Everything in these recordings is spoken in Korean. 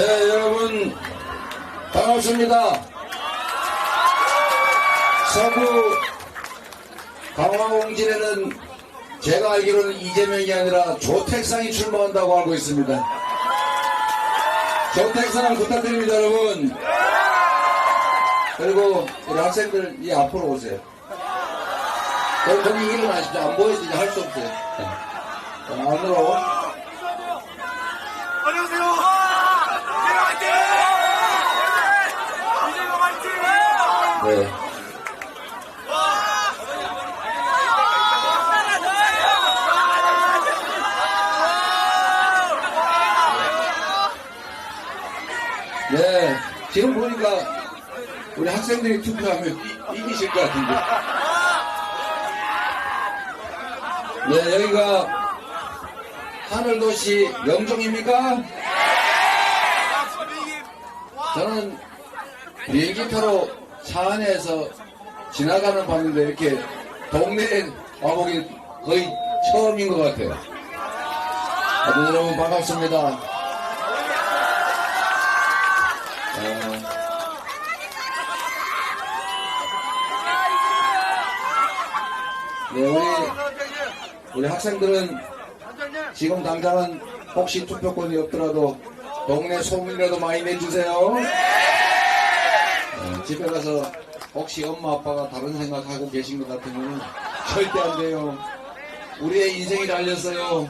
네, 여러분 반갑습니다. 서구 강화공진에는 제가 알기로는 이재명이 아니라 조택상이 출마한다고 알고 있습니다. 조택상 부탁드립니다, 여러분. 그리고 우리 학생들 이 앞으로 오세요. 거기 일어나시죠. 안 보여서 이제 할 수 없어요. 네. 안으로. 안녕하세요. 이재명 화이팅! 네. 네, 지금 보니까 우리 학생들이 투표하면 이기실 것 같은데. 네, 여기가 하늘도시 영종입니까? 저는 비행기 타러 차 안에서 지나가는 봤는데 이렇게 동네에 와보기 거의 처음인 것 같아요. 여러분 반갑습니다. 네, 우리 학생들은 지금 당장은 혹시 투표권이 없더라도 동네 소문이라도 많이 내주세요. 집에 가서 혹시 엄마 아빠가 다른 생각하고 계신 것 같으면 절대 안 돼요. 우리의 인생이 달렸어요.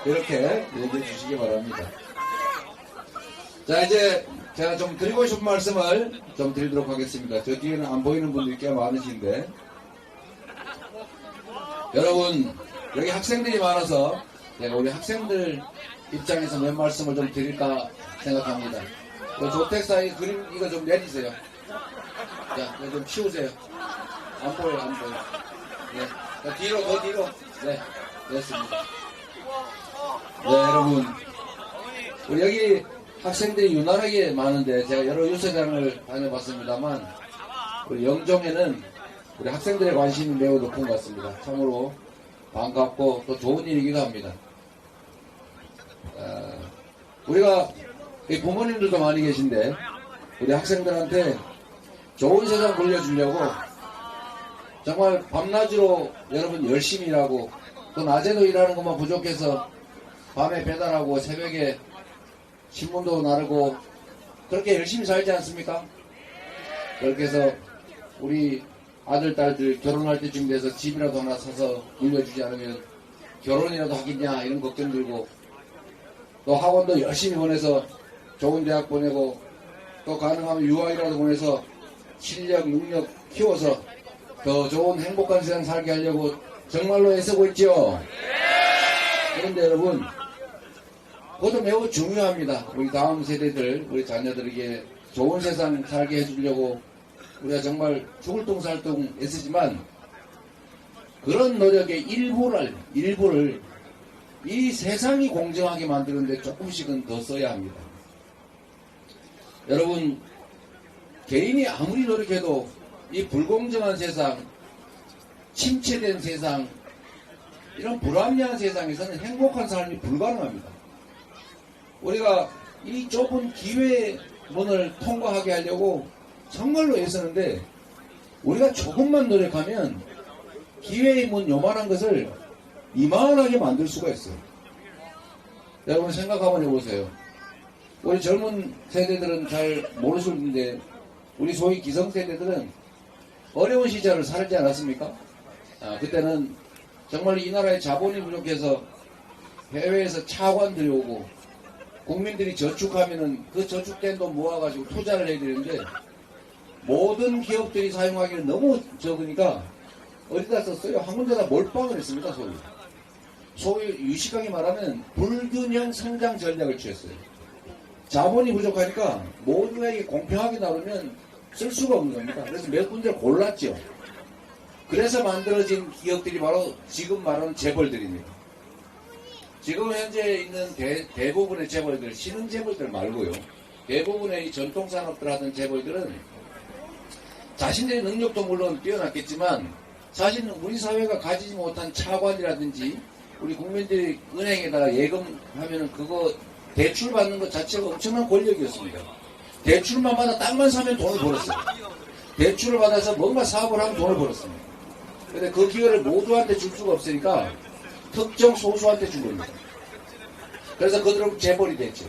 이렇게 얘기해 주시기 바랍니다. 자, 이제 제가 좀 드리고 싶은 말씀을 좀 드리도록 하겠습니다. 저 뒤에는 안 보이는 분들이 꽤 많으신데, 여러분 여기 학생들이 많아서 제가 우리 학생들 입장에서 몇 말씀을 좀 드릴까 생각합니다. 조택사의 그림 이거 좀 내리세요. 자, 이거 좀 치우세요. 안 보여요, 안 보여요. 네, 자, 뒤로, 더 뒤로. 네, 됐습니다. 네, 여러분 우리 여기 학생들이 유난하게 많은데 제가 여러 유세장을 다녀봤습니다만 우리 영종에는 우리 학생들의 관심이 매우 높은 것 같습니다. 참으로 반갑고 또 좋은 일이기도 합니다. 우리가 부모님들도 많이 계신데 우리 학생들한테 좋은 세상 물려주려고 정말 밤낮으로 여러분 열심히 일하고 또 낮에도 일하는 것만 부족해서 밤에 배달하고 새벽에 신문도 나르고 그렇게 열심히 살지 않습니까? 그렇게 해서 우리 아들, 딸들 결혼할 때쯤 돼서 집이라도 하나 사서 물려주지 않으면 결혼이라도 하겠냐 이런 걱정 들고 또 학원도 열심히 보내서 좋은 대학 보내고 또 가능하면 유아이라도 보내서 실력, 능력 키워서 더 좋은 행복한 세상 살게 하려고 정말로 애쓰고 있죠. 그런데 여러분 그것도 매우 중요합니다. 우리 다음 세대들, 우리 자녀들에게 좋은 세상 살게 해주려고 우리가 정말 죽을 똥 살 똥 애쓰지만 그런 노력의 일부를 이 세상이 공정하게 만드는데 조금씩은 더 써야 합니다. 여러분 개인이 아무리 노력해도 이 불공정한 세상, 침체된 세상, 이런 불합리한 세상에서는 행복한 삶이 불가능합니다. 우리가 이 좁은 기회의 문을 통과하게 하려고 정말로 애쓰는데 우리가 조금만 노력하면 기회의 문 요만한 것을 이만하게 만들 수가 있어요. 여러분 생각 한번 해보세요. 우리 젊은 세대들은 잘 모르실 텐데 우리 소위 기성세대들은 어려운 시절을 살지 않았습니까? 그때는 정말 이 나라의 자본이 부족해서 해외에서 차관들이 오고 국민들이 저축하면은 그 저축된 돈 모아가지고 투자를 해야 되는데 모든 기업들이 사용하기는 너무 적으니까 어디다 썼어요? 한 군데다 몰빵을 했습니다. 소위 유식하게 말하면 불균형 성장 전략을 취했어요. 자본이 부족하니까 모두에게 공평하게 나누면 쓸 수가 없는 겁니다. 그래서 몇 군데를 골랐죠. 그래서 만들어진 기업들이 바로 지금 말하는 재벌들입니다. 지금 현재 있는 대부분의 재벌들, 신흥 재벌들 말고요. 대부분의 이 전통산업들 하던 재벌들은 자신들의 능력도 물론 뛰어났겠지만 사실은 우리 사회가 가지지 못한 차관이라든지 우리 국민들이 은행에다가 예금하면은 그거 대출 받는 것 자체가 엄청난 권력이었습니다. 대출만 받아 땅만 사면 돈을 벌었어요. 대출을 받아서 뭔가 사업을 하면 돈을 벌었습니다. 근데 그 기회를 모두한테 줄 수가 없으니까 특정 소수한테 준 겁니다. 그래서 그들은 재벌이 됐죠.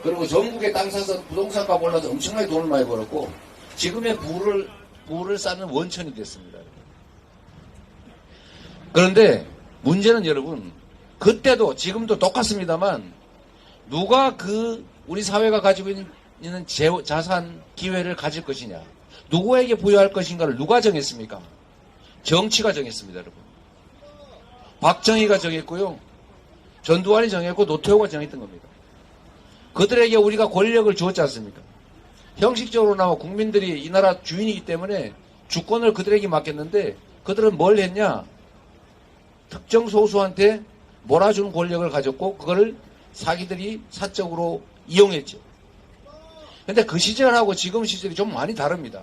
그리고 전국에 땅 사서 부동산값 올라서 엄청나게 돈을 많이 벌었고 지금의 부를 쌓는 원천이 됐습니다. 그런데 문제는 여러분, 그때도 지금도 똑같습니다만 누가 우리 사회가 가지고 있는 자산 기회를 가질 것이냐, 누구에게 부여할 것인가를 누가 정했습니까? 정치가 정했습니다, 여러분. 박정희가 정했고요, 전두환이 정했고 노태우가 정했던 겁니다. 그들에게 우리가 권력을 주었지 않습니까? 형식적으로나마 국민들이 이 나라 주인이기 때문에 주권을 그들에게 맡겼는데 그들은 뭘 했냐? 특정 소수한테 몰아주는 권력을 가졌고 그거를 사기들이 사적으로 이용했죠. 근데 그 시절하고 지금 시절이 좀 많이 다릅니다.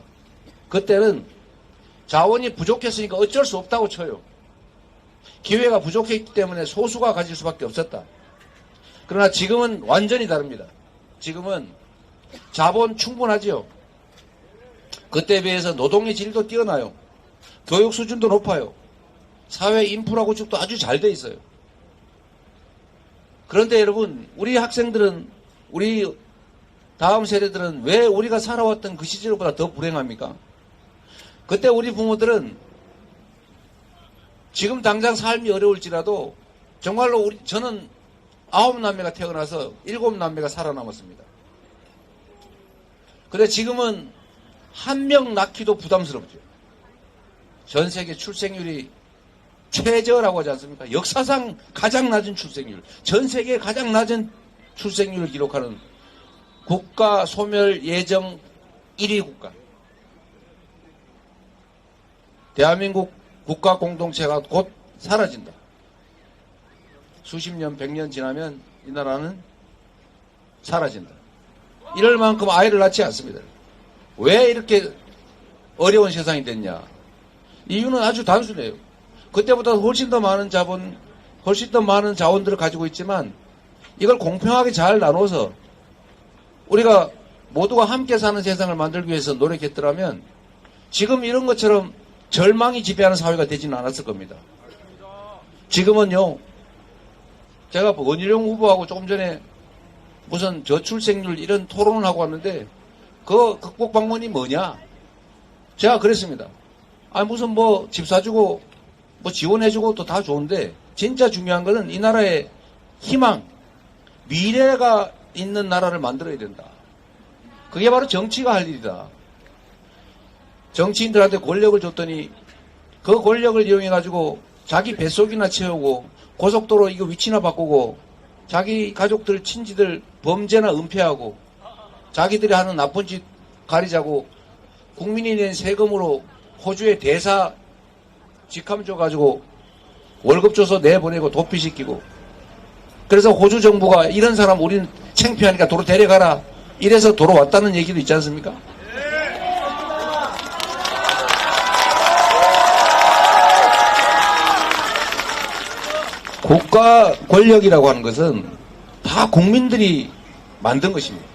그때는 자원이 부족했으니까 어쩔 수 없다고 쳐요. 기회가 부족했기 때문에 소수가 가질 수밖에 없었다. 그러나 지금은 완전히 다릅니다. 지금은 자본 충분하지요. 그때에 비해서 노동의 질도 뛰어나요. 교육 수준도 높아요. 사회 인프라 구축도 아주 잘 돼 있어요. 그런데 여러분, 우리 학생들은, 우리 다음 세대들은 왜 우리가 살아왔던 그 시절보다 더 불행합니까? 그때 우리 부모들은 지금 당장 삶이 어려울지라도 정말로 저는 9남매가 태어나서 7남매가 살아남았습니다. 근데 지금은 한 명 낳기도 부담스럽죠. 전 세계 출생률이 최저라고 하지 않습니까? 역사상 가장 낮은 출생률, 전 세계 가장 낮은 출생률을 기록하는 국가 소멸 예정 1위 국가. 대한민국 국가 공동체가 곧 사라진다. 수십 년, 100년 지나면 이 나라는 사라진다. 이럴 만큼 아이를 낳지 않습니다. 왜 이렇게 어려운 세상이 됐냐? 이유는 아주 단순해요. 그때보다 훨씬 더 많은 자본, 훨씬 더 많은 자원들을 가지고 있지만 이걸 공평하게 잘 나눠서 우리가 모두가 함께 사는 세상을 만들기 위해서 노력했더라면 지금 이런 것처럼 절망이 지배하는 사회가 되지는 않았을 겁니다. 지금은요, 제가 원희룡 후보하고 조금 전에 무슨 저출생률 이런 토론을 하고 왔는데 그 극복 방법이 뭐냐? 제가 그랬습니다. 무슨 집 사주고 지원해주고 또 다 좋은데 진짜 중요한 거는 이 나라의 희망, 미래가 있는 나라를 만들어야 된다. 그게 바로 정치가 할 일이다. 정치인들한테 권력을 줬더니 그 권력을 이용해가지고 자기 뱃속이나 채우고 고속도로 이거 위치나 바꾸고 자기 가족들, 친지들 범죄나 은폐하고 자기들이 하는 나쁜 짓 가리자고 국민이 낸 세금으로 호주에 대사 직함 줘가지고 월급 줘서 내보내고 도피시키고 그래서 호주 정부가 이런 사람 우리는 창피하니까 도로 데려가라 이래서 도로 왔다는 얘기도 있지 않습니까? 국가 권력이라고 하는 것은 다 국민들이 만든 것입니다.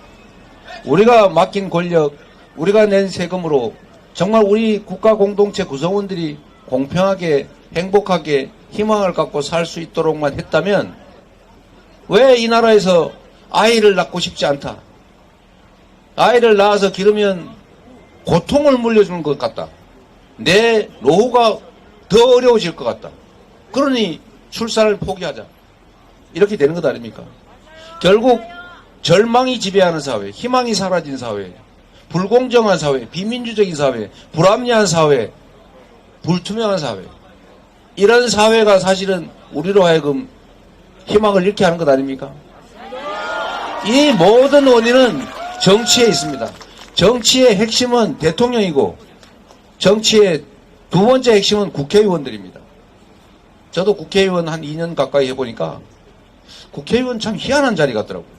우리가 맡긴 권력, 우리가 낸 세금으로 정말 우리 국가 공동체 구성원들이 공평하게 행복하게 희망을 갖고 살 수 있도록만 했다면 왜 이 나라에서 아이를 낳고 싶지 않다. 아이를 낳아서 기르면 고통을 물려주는 것 같다. 내 노후가 더 어려워질 것 같다. 그러니 출산을 포기하자. 이렇게 되는 것 아닙니까? 결국 절망이 지배하는 사회, 희망이 사라진 사회, 불공정한 사회, 비민주적인 사회, 불합리한 사회, 불투명한 사회. 이런 사회가 사실은 우리로 하여금 희망을 잃게 하는 것 아닙니까? 이 모든 원인은 정치에 있습니다. 정치의 핵심은 대통령이고 정치의 두 번째 핵심은 국회의원들입니다. 저도 국회의원 한 2년 가까이 해보니까 국회의원 참 희한한 자리 같더라고요.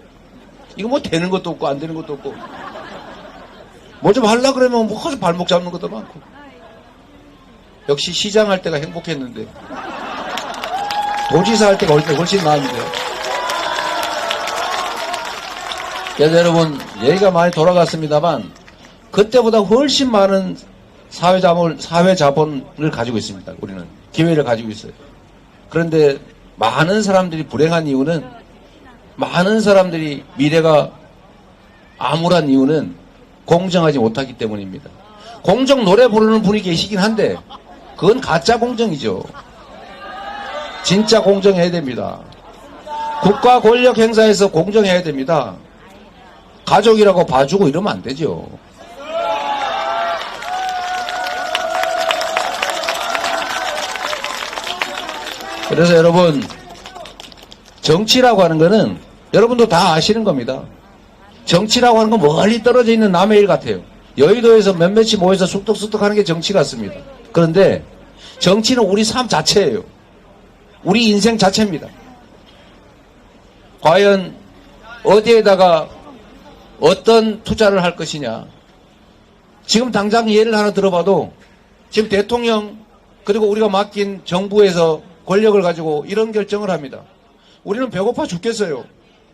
이거 되는 것도 없고 안 되는 것도 없고 뭐 좀 하려고 그러면 발목 잡는 것도 많고 역시 시장 할 때가 행복했는데 도지사 할 때가 훨씬 나았는데 그래서 여러분, 얘기가 많이 돌아갔습니다만, 그때보다 훨씬 많은 사회 자본을 가지고 있습니다. 우리는. 기회를 가지고 있어요. 그런데 많은 사람들이 불행한 이유는, 많은 사람들이 미래가 암울한 이유는 공정하지 못하기 때문입니다. 공정 노래 부르는 분이 계시긴 한데, 그건 가짜 공정이죠. 진짜 공정해야 됩니다. 국가 권력 행사에서 공정해야 됩니다. 가족이라고 봐주고 이러면 안 되죠. 그래서 여러분, 정치라고 하는 거는 여러분도 다 아시는 겁니다. 정치라고 하는 건 멀리 떨어져 있는 남의 일 같아요. 여의도에서 몇몇이 모여서 쑥덕쑥덕 하는 게 정치 같습니다. 그런데 정치는 우리 삶 자체예요. 우리 인생 자체입니다. 과연 어디에다가 어떤 투자를 할 것이냐. 지금 당장 예를 하나 들어봐도 지금 대통령 그리고 우리가 맡긴 정부에서 권력을 가지고 이런 결정을 합니다. 우리는 배고파 죽겠어요.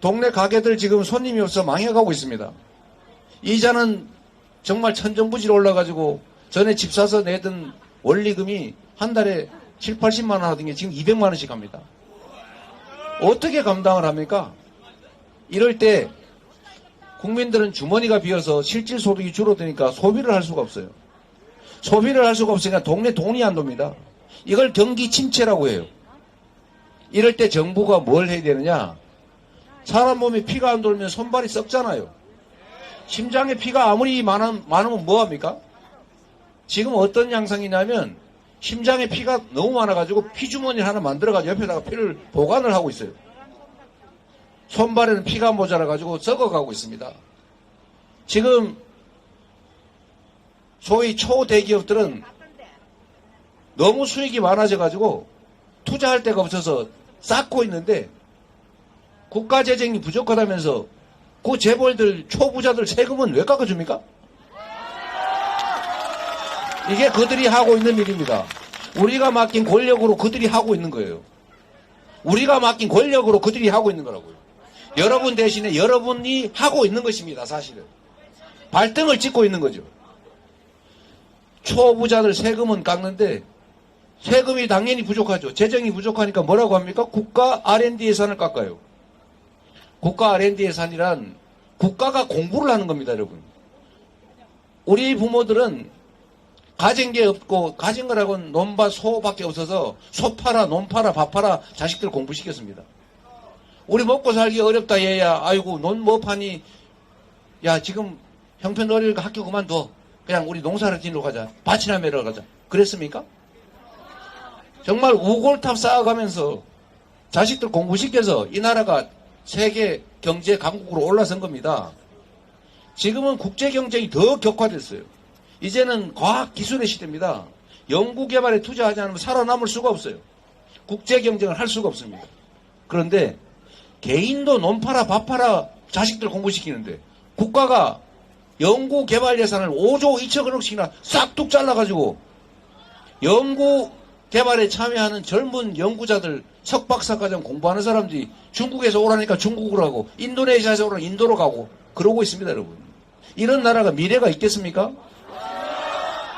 동네 가게들 지금 손님이 없어 망해가고 있습니다. 이자는 정말 천정부지로 올라가지고 전에 집 사서 내던 원리금이 한 달에 7, 80만 원 하던 게 지금 200만 원씩 합니다. 어떻게 감당을 합니까? 이럴 때 국민들은 주머니가 비어서 실질 소득이 줄어드니까 소비를 할 수가 없어요. 소비를 할 수가 없으니까 동네 돈이 안 돕니다. 이걸 경기 침체라고 해요. 이럴 때 정부가 뭘 해야 되느냐? 사람 몸에 피가 안 돌면 손발이 썩잖아요. 심장에 피가 아무리 많으면 뭐합니까? 지금 어떤 양상이냐면 심장에 피가 너무 많아가지고 피주머니 하나 만들어가지고 옆에다가 피를 보관을 하고 있어요. 손발에는 피가 모자라가지고 썩어가고 있습니다. 지금 소위 초대기업들은 너무 수익이 많아져가지고 투자할 데가 없어서 쌓고 있는데 국가재정이 부족하다면서 그 재벌들 초부자들 세금은 왜 깎아줍니까? 이게 그들이 하고 있는 일입니다. 우리가 맡긴 권력으로 그들이 하고 있는 거예요. 우리가 맡긴 권력으로 그들이 하고 있는 거라고요. 여러분 대신에 여러분이 하고 있는 것입니다. 사실은 발등을 찍고 있는 거죠. 초부자들 세금은 깎는데 세금이 당연히 부족하죠. 재정이 부족하니까 뭐라고 합니까? 국가 R&D 예산을 깎아요. 국가 R&D 예산이란 국가가 공부를 하는 겁니다, 여러분. 우리 부모들은 가진 게 없고 가진 거라고는 논밭 소밖에 없어서 소 팔아 논 팔아 밥 팔아 자식들 공부시켰습니다. 우리 먹고 살기 어렵다 얘야. 아이고 논 뭐 파니. 야 지금 형편 어리니까 학교 그만둬. 그냥 우리 농사를 지으러 가자. 밭이나 매러 가자. 그랬습니까? 정말 우골탑 쌓아가면서 자식들 공부시켜서 이 나라가 세계 경제 강국으로 올라선 겁니다. 지금은 국제 경쟁이 더 격화됐어요. 이제는 과학 기술의 시대입니다. 연구개발에 투자하지 않으면 살아남을 수가 없어요. 국제 경쟁을 할 수가 없습니다. 그런데 개인도 논 팔아 밥 팔아 자식들 공부시키는데 국가가 연구개발 예산을 5조 2천억씩이나 싹둑 잘라가지고 연구개발에 참여하는 젊은 연구자들 석박사과정 공부하는 사람들이 중국에서 오라니까 중국으로 하고 인도네시아에서 오라니까 인도로 가고 그러고 있습니다. 여러분. 이런 나라가 미래가 있겠습니까?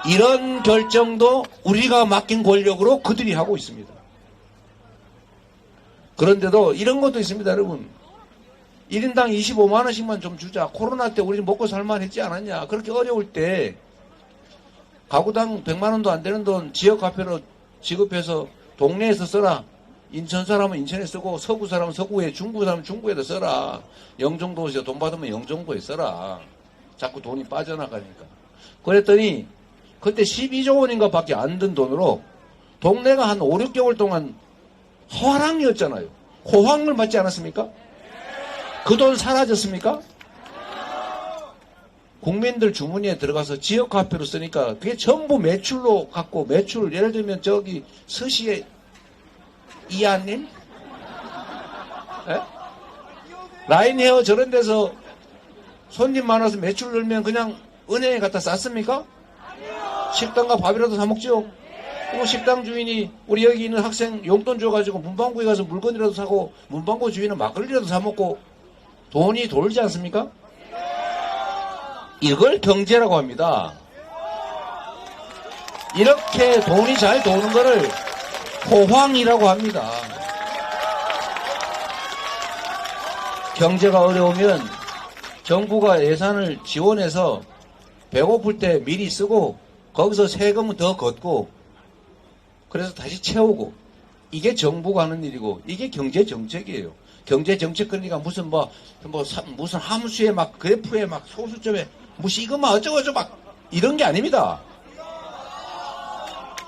이런 결정도 우리가 맡긴 권력으로 그들이 하고 있습니다. 그런데도 이런 것도 있습니다. 여러분. 1인당 25만 원씩만 좀 주자. 코로나 때 우리 먹고 살만 했지 않았냐. 그렇게 어려울 때 가구당 100만 원도 안 되는 돈 지역화폐로 지급해서 동네에서 써라. 인천 사람은 인천에 쓰고 서구 사람은 서구에 중부 사람은 중부에다 써라. 영종도에서 돈 받으면 영종도에 써라. 자꾸 돈이 빠져나가니까. 그랬더니 그때 12조 원인가 밖에 안 든 돈으로 동네가 한 5, 6개월 동안 화랑이었잖아요. 호황을 맞지 않았습니까? 그 돈 사라졌습니까? 국민들 주머니에 들어가서 지역화폐로 쓰니까 그게 전부 매출로 갖고 매출 예를 들면 저기 서시에 이하님? 라인 헤어 저런 데서 손님 많아서 매출 늘면 그냥 은행에 갖다 쌌습니까? 식당과 밥이라도 사 먹죠? 그리고 식당 주인이 우리 여기 있는 학생 용돈 줘가지고 문방구에 가서 물건이라도 사고 문방구 주인은 막걸리라도 사 먹고 돈이 돌지 않습니까? 이걸 경제라고 합니다. 이렇게 돈이 잘 도는 거를 호황이라고 합니다. 경제가 어려우면 정부가 예산을 지원해서 배고플 때 미리 쓰고 거기서 세금은 더 걷고 그래서 다시 채우고 이게 정부가 하는 일이고 이게 경제 정책이에요. 경제 정책 그러니까 무슨 무슨 함수에 막 그래프에 막 소수점에 무슨 이것만 어쩌고저쩌고 막 이런 게 아닙니다.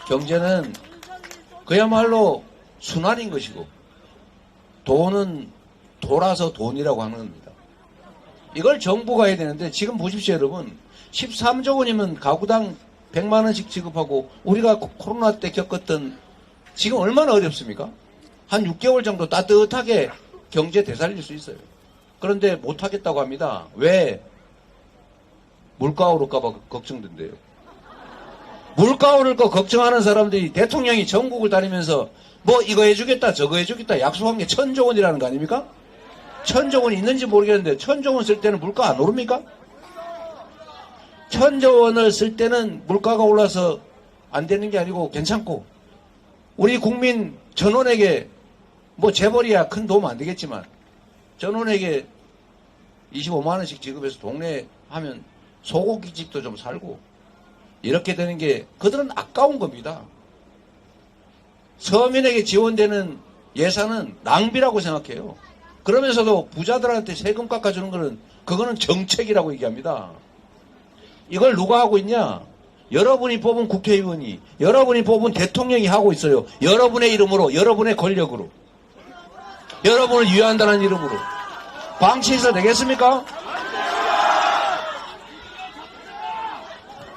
경제는 그야말로 순환인 것이고 돈은 돌아서 돈이라고 하는 겁니다. 이걸 정부가 해야 되는데 지금 보십시오 여러분. 13조 원이면 가구당 100만 원씩 지급하고 우리가 코로나 때 겪었던 지금 얼마나 어렵습니까? 한 6개월 정도 따뜻하게 경제 되살릴 수 있어요. 그런데 못하겠다고 합니다. 왜? 물가 오를까봐 걱정된대요. 물가 오를 거 걱정하는 사람들이 대통령이 전국을 다니면서 뭐 이거 해주겠다 저거 해주겠다 약속한 게 1,000조 원이라는 거 아닙니까? 1,000조 원이 있는지 모르겠는데 1,000조 원 쓸 때는 물가 안 오릅니까? 1,000조 원을 쓸 때는 물가가 올라서 안 되는 게 아니고 괜찮고 우리 국민 전원에게 뭐 재벌이야 큰 도움 안 되겠지만 전원에게 25만 원씩 지급해서 동네 하면 소고기집도 좀 살고 이렇게 되는 게 그들은 아까운 겁니다. 서민에게 지원되는 예산은 낭비라고 생각해요. 그러면서도 부자들한테 세금 깎아주는 거는 그거는 정책이라고 얘기합니다. 이걸 누가 하고 있냐? 여러분이 뽑은 국회의원이 여러분이 뽑은 대통령이 하고 있어요. 여러분의 이름으로 여러분의 권력으로 여러분을 위한다는 이름으로 방치해서 되겠습니까?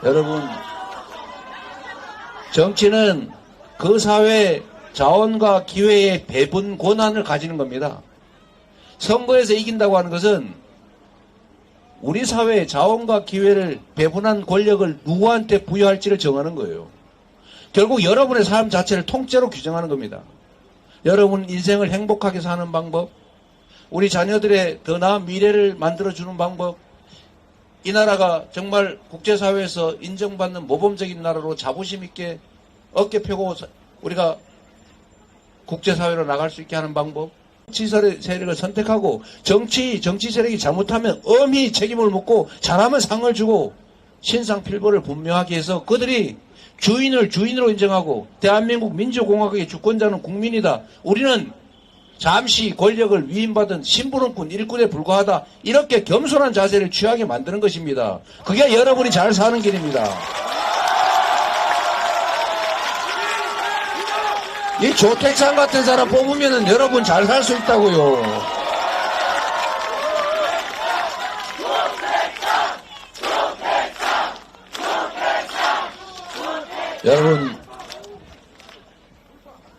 여러분 정치는 그 사회 자원과 기회의 배분 권한을 가지는 겁니다. 선거에서 이긴다고 하는 것은 우리 사회의 자원과 기회를 배분한 권력을 누구한테 부여할지를 정하는 거예요. 결국 여러분의 삶 자체를 통째로 규정하는 겁니다. 여러분 인생을 행복하게 사는 방법, 우리 자녀들의 더 나은 미래를 만들어주는 방법, 이 나라가 정말 국제사회에서 인정받는 모범적인 나라로 자부심 있게 어깨 펴고 우리가 국제사회로 나갈 수 있게 하는 방법, 정치 세력을 선택하고 정치 세력이 잘못하면 엄히 책임을 묻고 잘하면 상을 주고 신상필벌을 분명하게 해서 그들이 주인을 주인으로 인정하고 대한민국 민주공화국의 주권자는 국민이다. 우리는 잠시 권력을 위임받은 심부름꾼 일꾼에 불과하다. 이렇게 겸손한 자세를 취하게 만드는 것입니다. 그게 여러분이 잘 사는 길입니다. 이 조택상 같은 사람 뽑으면 여러분 잘 살 수 있다고요. 여러분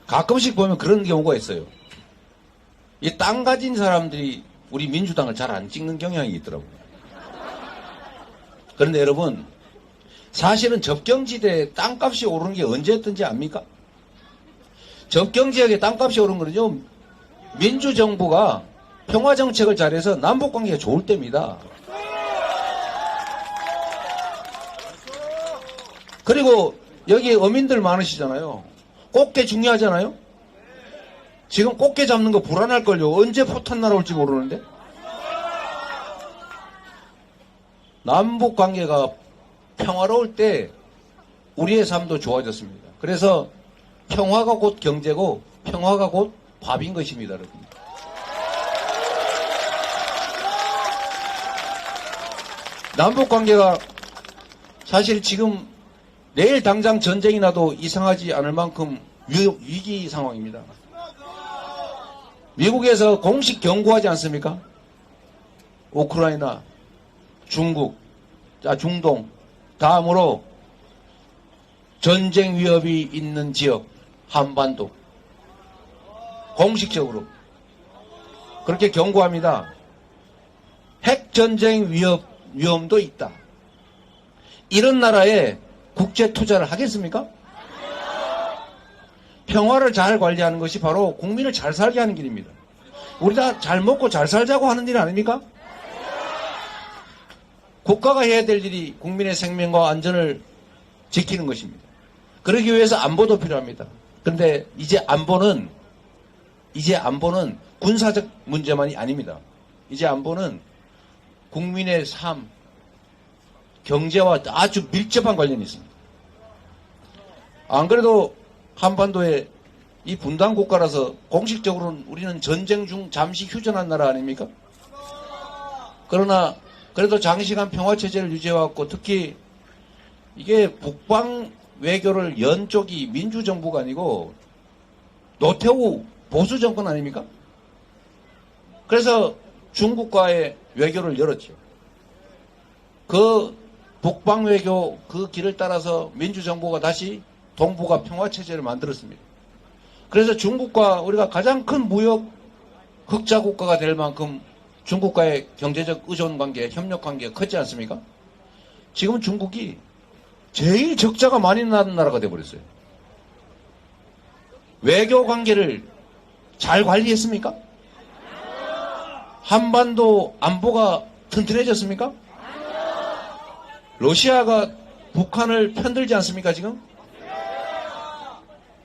가끔씩 보면 그런 경우가 있어요. 이 땅 가진 사람들이 우리 민주당을 잘 안 찍는 경향이 있더라고요. 그런데 여러분 사실은 접경지대에 땅값이 오르는 게 언제였던지 압니까? 접경지역에 땅값이 오른 거는요, 민주정부가 평화정책을 잘해서 남북관계가 좋을 때입니다. 그리고 여기 어민들 많으시잖아요. 꽃게 중요하잖아요. 지금 꽃게 잡는 거 불안할걸요. 언제 포탄 날아올지 모르는데. 남북관계가 평화로울 때 우리의 삶도 좋아졌습니다. 그래서 평화가 곧 경제고 평화가 곧 밥인 것입니다. 여러분. 남북관계가 사실 지금 내일 당장 전쟁이 나도 이상하지 않을 만큼 위기 상황입니다. 미국에서 공식 경고하지 않습니까? 우크라이나, 중국, 중동, 다음으로 전쟁 위협이 있는 지역, 한반도. 공식적으로. 그렇게 경고합니다. 핵전쟁 위험도 있다. 이런 나라에 국제 투자를 하겠습니까? 평화를 잘 관리하는 것이 바로 국민을 잘 살게 하는 길입니다. 우리 다 잘 먹고 잘 살자고 하는 일 아닙니까? 국가가 해야 될 일이 국민의 생명과 안전을 지키는 것입니다. 그러기 위해서 안보도 필요합니다. 그런데 이제 안보는 군사적 문제만이 아닙니다. 이제 안보는 국민의 삶, 경제와 아주 밀접한 관련이 있습니다. 안 그래도 한반도에 이 분단 국가라서 공식적으로는 우리는 전쟁 중 잠시 휴전한 나라 아닙니까? 그러나 그래도 장시간 평화체제를 유지해왔고 특히 이게 북방 외교를 연 쪽이 민주정부가 아니고 노태우 보수정권 아닙니까? 그래서 중국과의 외교를 열었죠. 그 북방 외교 그 길을 따라서 민주정부가 다시 동북아 평화체제를 만들었습니다. 그래서 중국과 우리가 가장 큰 무역 흑자 국가가 될 만큼 중국과의 경제적 의존 관계, 협력 관계가 컸지 않습니까? 지금 중국이 제일 적자가 많이 나는 나라가 되어버렸어요. 외교 관계를 잘 관리했습니까? 한반도 안보가 튼튼해졌습니까? 러시아가 북한을 편들지 않습니까, 지금?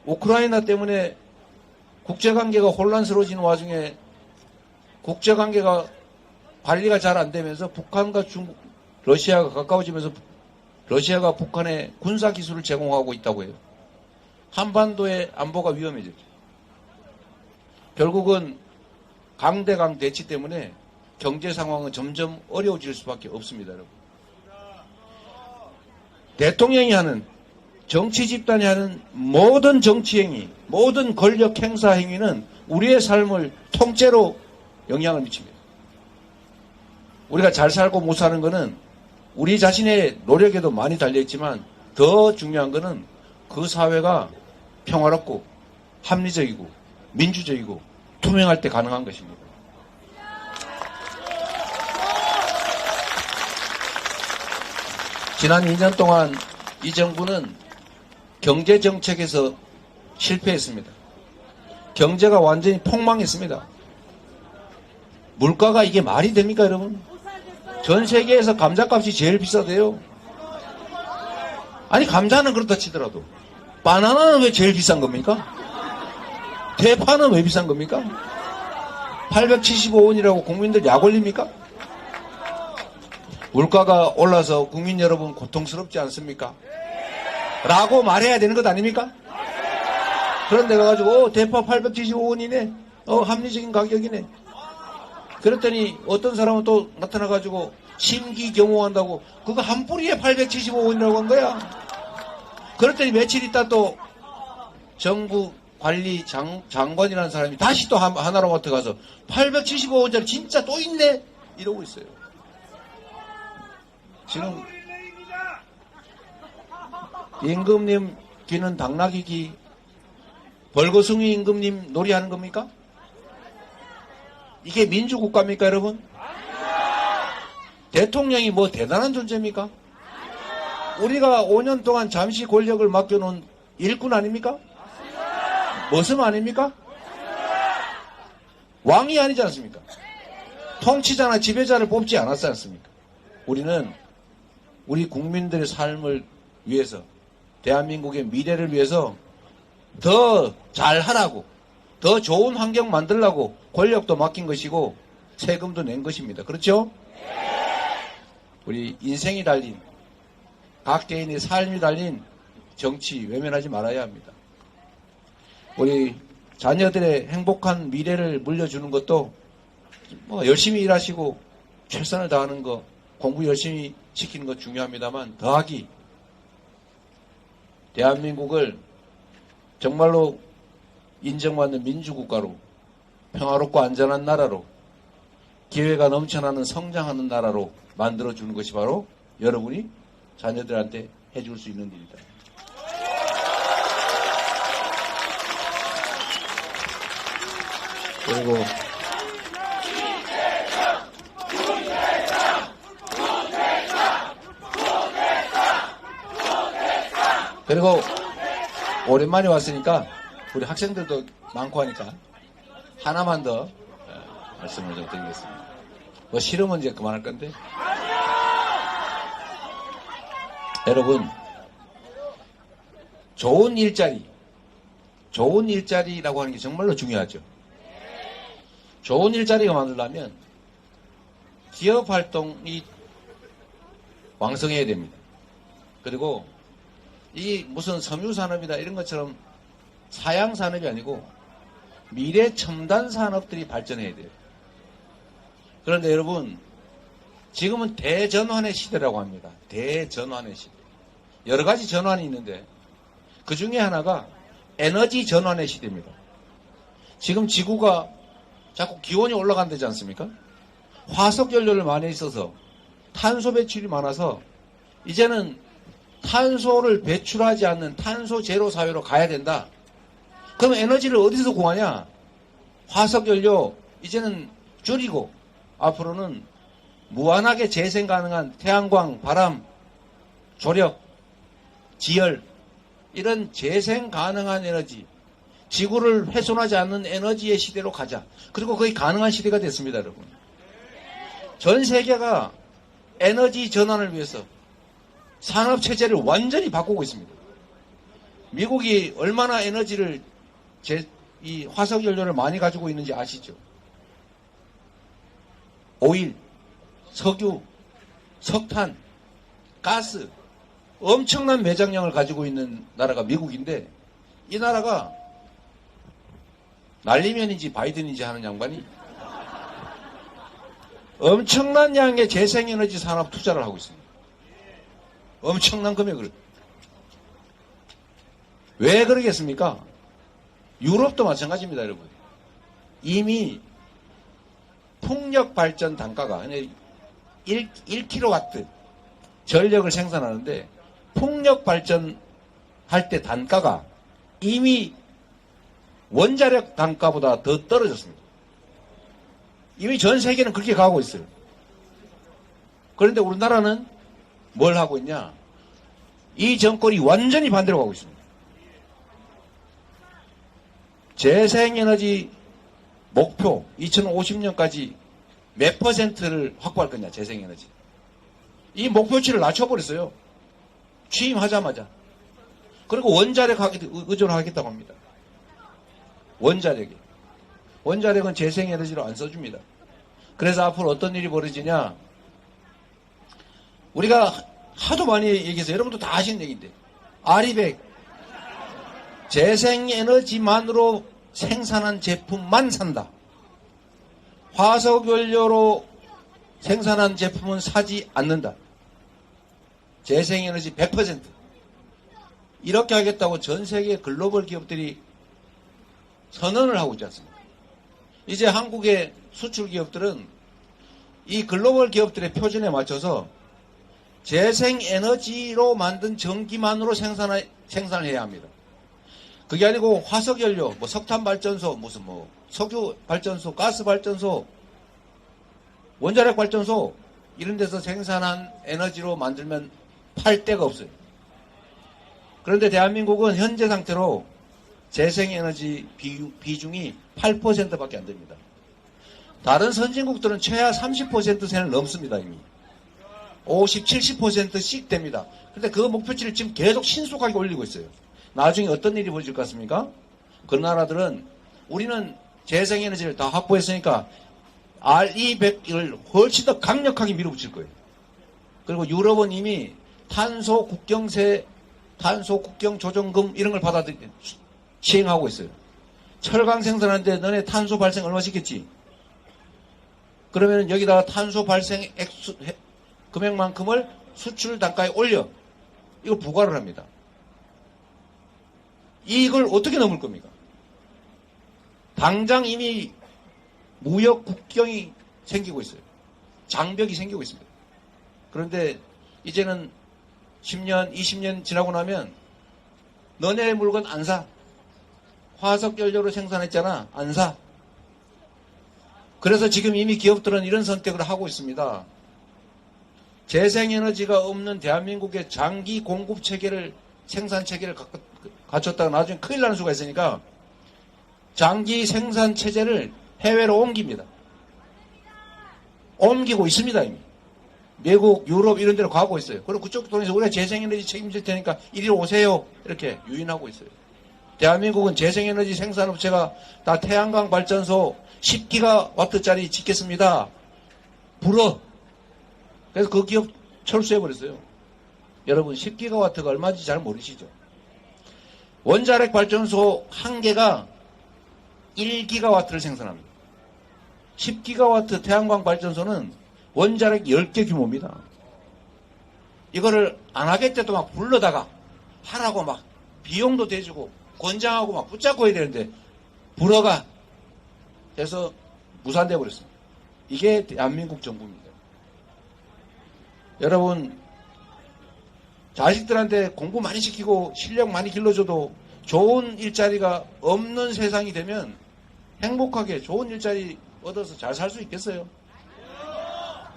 우크라이나 때문에 국제관계가 혼란스러워지는 와중에 국제관계가 관리가 잘 안 되면서 북한과 러시아가 가까워지면서 러시아가 북한에 군사기술을 제공하고 있다고 해요. 한반도의 안보가 위험해졌죠. 결국은 강대강 대치 때문에 경제 상황은 점점 어려워질 수밖에 없습니다, 여러분. 대통령이 하는 정치 집단이 하는 모든 정치 행위, 모든 권력 행사 행위는 우리의 삶을 통째로 영향을 미칩니다. 우리가 잘 살고 못 사는 것은 우리 자신의 노력에도 많이 달려있지만 더 중요한 것은 그 사회가 평화롭고 합리적이고 민주적이고 투명할 때 가능한 것입니다. 지난 2년 동안 이 정부는 경제정책에서 실패했습니다. 경제가 완전히 폭망했습니다. 물가가 이게 말이 됩니까, 여러분? 전 세계에서 감자값이 제일 비싸대요. 아니, 감자는 그렇다 치더라도 바나나는 왜 제일 비싼 겁니까? 대파는 왜 비싼 겁니까? 875원이라고 국민들 약 올립니까? 물가가 올라서 국민 여러분 고통스럽지 않습니까? 라고 말해야 되는 것 아닙니까? 그런데 가가지고 대파 875원이네. 합리적인 가격이네. 그랬더니 어떤 사람은 또 나타나가지고 심기경호한다고 그거 한 뿌리에 875원이라고 한 거야. 그랬더니 며칠 있다 또 정부 관리 장관이라는 사람이 다시 또 하나로마트 가서 875원짜리 진짜 또 있네? 이러고 있어요. 지금 임금님 귀는 당나귀 귀, 벌거숭이 임금님 놀이하는 겁니까? 이게 민주국가입니까, 여러분? 대통령이 뭐 대단한 존재입니까? 우리가 5년 동안 잠시 권력을 맡겨놓은 일꾼 아닙니까? 머슴 아닙니까? 왕이 아니지 않습니까? 통치자나 지배자를 뽑지 않았지 않습니까? 우리는 우리 국민들의 삶을 위해서, 대한민국의 미래를 위해서 더 잘하라고, 더 좋은 환경 만들라고 권력도 맡긴 것이고 세금도 낸 것입니다. 그렇죠? 우리 인생이 달린, 각 개인의 삶이 달린 정치 외면하지 말아야 합니다. 우리 자녀들의 행복한 미래를 물려주는 것도 뭐 열심히 일하시고 최선을 다하는 거, 공부 열심히 시키는 것 중요합니다만 더하기 대한민국을 정말로 인정받는 민주국가로, 평화롭고 안전한 나라로, 기회가 넘쳐나는 성장하는 나라로 만들어주는 것이 바로 여러분이 자녀들한테 해줄 수 있는 일이다. 그리고 오랜만에 왔으니까 우리 학생들도 많고 하니까 하나만 더 말씀을 좀 드리겠습니다. 뭐 싫으면 이제 그만할 건데. 여러분, 좋은 일자리라고 하는 게 정말로 중요하죠. 좋은 일자리가 만들려면 기업 활동이 왕성해야 됩니다. 그리고 이 무슨 섬유산업이다 이런 것처럼 사양산업이 아니고 미래 첨단 산업들이 발전해야 돼요. 그런데 여러분, 지금은 대전환의 시대라고 합니다. 대전환의 시대. 여러 가지 전환이 있는데 그 중에 하나가 에너지 전환의 시대입니다. 지금 지구가 자꾸 기온이 올라간다지 않습니까? 화석 연료를 많이 써서 탄소 배출이 많아서 이제는 탄소를 배출하지 않는 탄소 제로 사회로 가야 된다. 그럼 에너지를 어디서 구하냐? 화석 연료 이제는 줄이고 앞으로는 무한하게 재생 가능한 태양광, 바람, 조력, 지열 이런 재생 가능한 에너지, 지구를 훼손하지 않는 에너지의 시대로 가자. 그리고 거의 가능한 시대가 됐습니다, 여러분. 전 세계가 에너지 전환을 위해서 산업 체제를 완전히 바꾸고 있습니다. 미국이 얼마나 에너지를 이 화석 연료를 많이 가지고 있는지 아시죠? 오일, 석유, 석탄, 가스 엄청난 매장량을 가지고 있는 나라가 미국인데 이 나라가 날리면인지 바이든인지 하는 양반이 엄청난 양의 재생에너지 산업 투자를 하고 있습니다. 엄청난 금액을. 왜 그러겠습니까? 유럽도 마찬가지입니다, 여러분. 이미 풍력 발전 단가가 1kW 전력을 생산하는데 풍력 발전할 때 단가가 이미 원자력 단가보다 더 떨어졌습니다. 이미 전 세계는 그렇게 가고 있어요. 그런데 우리나라는 뭘 하고 있냐? 이 정권이 완전히 반대로 가고 있습니다. 재생에너지 목표 2050년까지 몇 %를 확보할 거냐, 재생에너지. 이 목표치를 낮춰버렸어요. 취임하자마자. 그리고 원자력 의존하겠다고 합니다. 원자력이. 원자력은 재생에너지로 안 써줍니다. 그래서 앞으로 어떤 일이 벌어지냐. 우리가 하도 많이 얘기해서 여러분도 다 아시는 얘기인데 아리백 재생에너지만으로 생산한 제품만 산다. 화석연료로 생산한 제품은 사지 않는다. 재생에너지 100%. 이렇게 하겠다고 전 세계 글로벌 기업들이 선언을 하고 있지 않습니까? 이제 한국의 수출 기업들은 이 글로벌 기업들의 표준에 맞춰서 재생에너지로 만든 전기만으로 생산을 해야 합니다. 그게 아니고 화석연료, 뭐 석탄발전소, 무슨 뭐 석유발전소, 가스발전소, 원자력 발전소 이런 데서 생산한 에너지로 만들면 팔 데가 없어요. 그런데 대한민국은 현재 상태로 재생에너지 비중이 8%밖에 안 됩니다. 다른 선진국들은 최하 30%세를 넘습니다. 이미. 50, 70%씩 됩니다. 그런데 그 목표치를 지금 계속 신속하게 올리고 있어요. 나중에 어떤 일이 벌어질 것 같습니까? 그 나라들은 우리는 재생에너지를 다 확보했으니까 RE100을 훨씬 더 강력하게 밀어붙일 거예요. 그리고 유럽은 이미 탄소 국경 조정금 이런 걸 시행하고 있어요. 철강 생산하는데 너네 탄소 발생 얼마 시켰지? 그러면 여기다가 탄소 발생 금액만큼을 수출 단가에 올려. 이거 부과를 합니다. 이걸 어떻게 넘을 겁니까? 당장 이미 무역 국경이 생기고 있어요. 장벽이 생기고 있습니다. 그런데 이제는 10년, 20년 지나고 나면 너네 물건 안 사. 화석연료로 생산했잖아. 안 사. 그래서 지금 이미 기업들은 이런 선택을 하고 있습니다. 재생에너지가 없는 대한민국의 장기 공급 체계를, 생산 체계를 갖췄다가 나중에 큰일 나는 수가 있으니까 장기 생산 체제를 해외로 옮깁니다. 옮기고 있습니다, 이미. 미국, 유럽 이런 데로 가고 있어요. 그리고 그쪽 통해서 우리가 재생에너지 책임질 테니까 이리로 오세요. 이렇게 유인하고 있어요. 대한민국은 재생에너지 생산업체가 다 태양광 발전소 10기가와트짜리 짓겠습니다. 불어. 그래서 그 기업 철수해버렸어요. 여러분 10기가와트가 얼마인지 잘 모르시죠? 원자력 발전소 한 개가 1기가와트를 생산합니다. 10기가와트 태양광 발전소는 원자력 10개 규모입니다. 이거를 안 하겠다도 막 불러다가 하라고 막 비용도 대주고 권장하고 막 붙잡고 해야 되는데 불어가 돼서 무산돼 버렸습니다. 이게 대한민국 정부입니다. 여러분 자식들한테 공부 많이 시키고 실력 많이 길러줘도 좋은 일자리가 없는 세상이 되면 행복하게 좋은 일자리 얻어서 잘 살 수 있겠어요?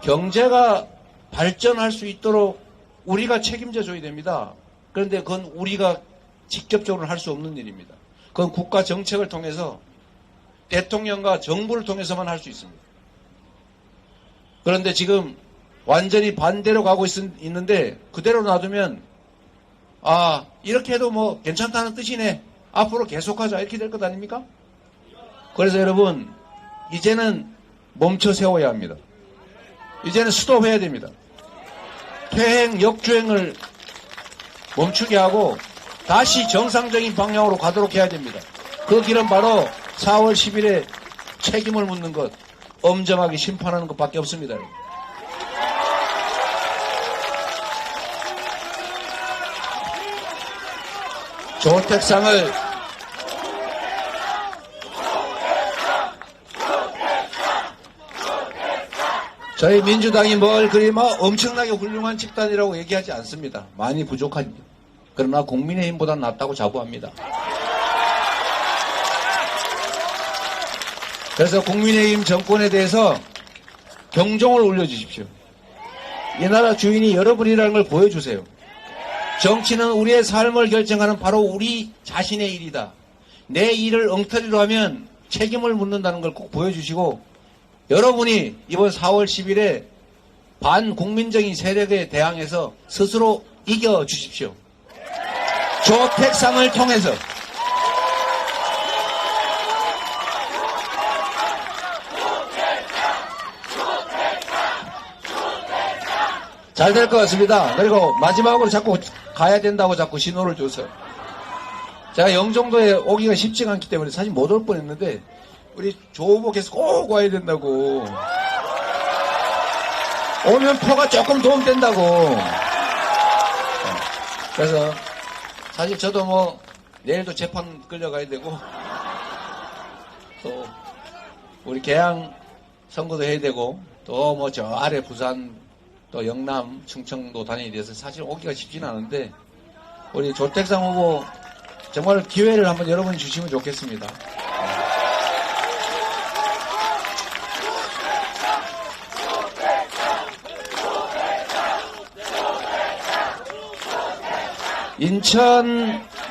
경제가 발전할 수 있도록 우리가 책임져 줘야 됩니다. 그런데 그건 우리가 직접적으로 할 수 없는 일입니다. 그건 국가 정책을 통해서 대통령과 정부를 통해서만 할 수 있습니다. 그런데 지금 완전히 반대로 가고 있는데 그대로 놔두면 아 이렇게 해도 뭐 괜찮다는 뜻이네. 앞으로 계속하자 이렇게 될 것 아닙니까? 그래서 여러분 이제는 멈춰 세워야 합니다. 이제는 스톱해야 됩니다. 퇴행, 역주행을 멈추게 하고 다시 정상적인 방향으로 가도록 해야 됩니다. 그 길은 바로 4월 10일에 책임을 묻는 것, 엄정하게 심판하는 것밖에 없습니다. 조택상을 저희 민주당이 뭘 그리 막 엄청나게 훌륭한 집단이라고 얘기하지 않습니다. 많이 부족합니다. 그러나 국민의힘보다 낫다고 자부합니다. 그래서 국민의힘 정권에 대해서 경종을 울려주십시오. 이 나라 주인이 여러분이라는 걸 보여주세요. 정치는 우리의 삶을 결정하는 바로 우리 자신의 일이다. 내 일을 엉터리로 하면 책임을 묻는다는 걸 꼭 보여주시고 여러분이 이번 4월 10일에 반국민적인 세력에 대항해서 스스로 이겨주십시오. 조택상을 통해서 잘 될 것 같습니다. 그리고 마지막으로 자꾸 가야 된다고 자꾸 신호를 줘서 제가 영종도에 오기가 쉽지가 않기 때문에 사실 못 올 뻔했는데 우리 조 후보께서 꼭 와야 된다고 오면 표가 조금 도움된다고 그래서 사실 저도 뭐 내일도 재판 끌려가야 되고 또 우리 개항 선거도 해야 되고 또 뭐 저 아래 부산 또 영남 충청도 다녀야 돼서 사실 오기가 쉽지는 않은데 우리 조택상 후보 정말 기회를 한번 여러분이 주시면 좋겠습니다.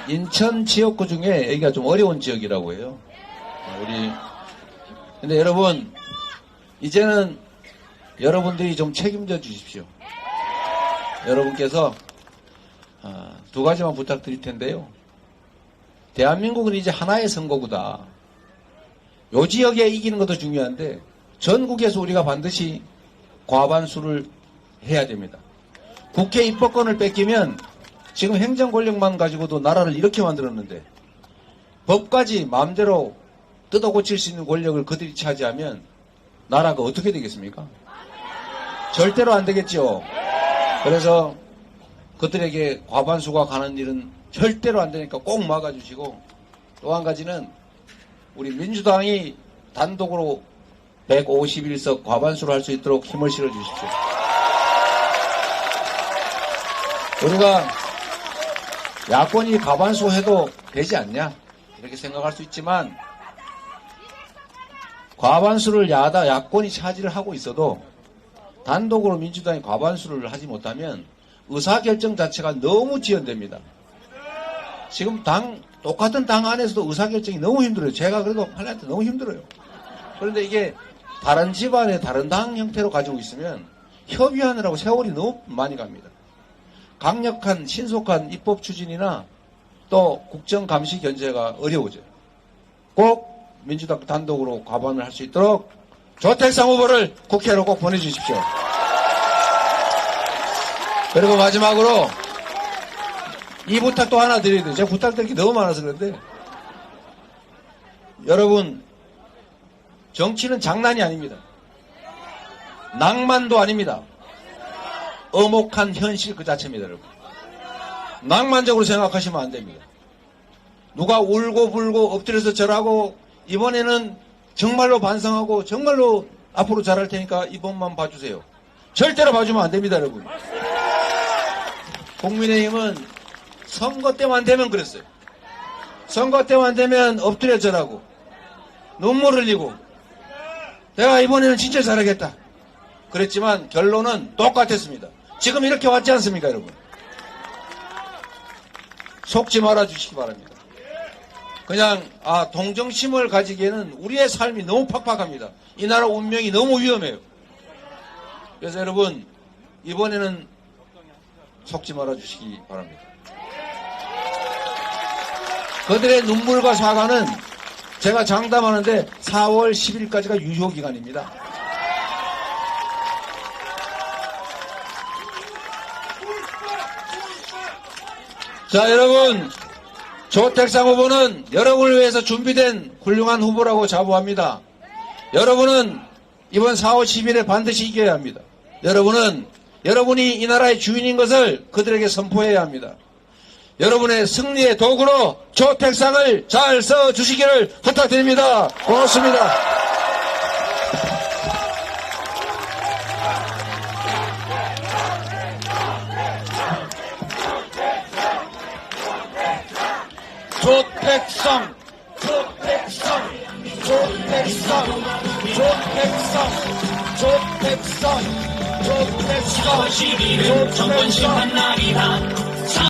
인천 지역구 중에 여기가 좀 어려운 지역이라고 해요. 근데 여러분, 이제는 여러분들이 좀 책임져 주십시오. 여러분께서, 두 가지만 부탁드릴 텐데요. 대한민국은 이제 하나의 선거구다. 요 지역에 이기는 것도 중요한데, 전국에서 우리가 반드시 과반수를 해야 됩니다. 국회 입법권을 뺏기면 지금 행정 권력만 가지고도 나라를 이렇게 만들었는데 법까지 마음대로 뜯어 고칠 수 있는 권력을 그들이 차지하면 나라가 어떻게 되겠습니까? 절대로 안 되겠죠. 그래서 그들에게 과반수가 가는 일은 절대로 안 되니까 꼭 막아주시고 또 한 가지는 우리 민주당이 단독으로 151석 과반수를 할 수 있도록 힘을 실어주십시오. 우리가 야권이 과반수 해도 되지 않냐 이렇게 생각할 수 있지만 과반수를 야권이 차지를 하고 있어도 단독으로 민주당이 과반수를 하지 못하면 의사결정 자체가 너무 지연됩니다. 지금 똑같은 당 안에서도 의사결정이 너무 힘들어요. 제가 그래도 할래한테 너무 힘들어요. 그런데 이게 다른 집안의 다른 당 형태로 가지고 있으면 협의하느라고 세월이 너무 많이 갑니다. 강력한 신속한 입법 추진이나 또 국정감시 견제가 어려워져요. 꼭 민주당 단독으로 과반을 할 수 있도록 조택상 후보를 국회로 꼭 보내주십시오. 그리고 마지막으로 이 부탁도 하나 드려야 돼요. 제가 부탁드릴 게 너무 많아서 그런데 여러분, 정치는 장난이 아닙니다. 낭만도 아닙니다. 엄혹한 현실 그 자체입니다, 여러분. 낭만적으로 생각하시면 안 됩니다. 누가 울고 불고 엎드려서 절하고 이번에는 정말로 반성하고 정말로 앞으로 잘할 테니까 이번만 봐주세요. 절대로 봐주면 안 됩니다, 여러분. 국민의힘은 선거 때만 되면 그랬어요. 선거 때만 되면 엎드려 절하고 눈물 흘리고 내가 이번에는 진짜 잘하겠다 그랬지만 결론은 똑같았습니다. 지금 이렇게 왔지 않습니까, 여러분? 속지 말아주시기 바랍니다. 그냥 동정심을 가지기에는 우리의 삶이 너무 팍팍합니다. 이 나라 운명이 너무 위험해요. 그래서 여러분, 이번에는 속지 말아주시기 바랍니다. 그들의 눈물과 사과는 제가 장담하는데 4월 10일까지가 유효기간입니다. 자, 여러분, 조택상 후보는 여러분을 위해서 준비된 훌륭한 후보라고 자부합니다. 여러분은 이번 4월 10일에 반드시 이겨야 합니다. 여러분이 이 나라의 주인인 것을 그들에게 선포해야 합니다. 여러분의 승리의 도구로 조택상을 잘 써주시기를 부탁드립니다. 고맙습니다. 조택상, 조택상, 조택상, 조택상, 조택상, 조택상, 10월 11일 정권 심판 날이다.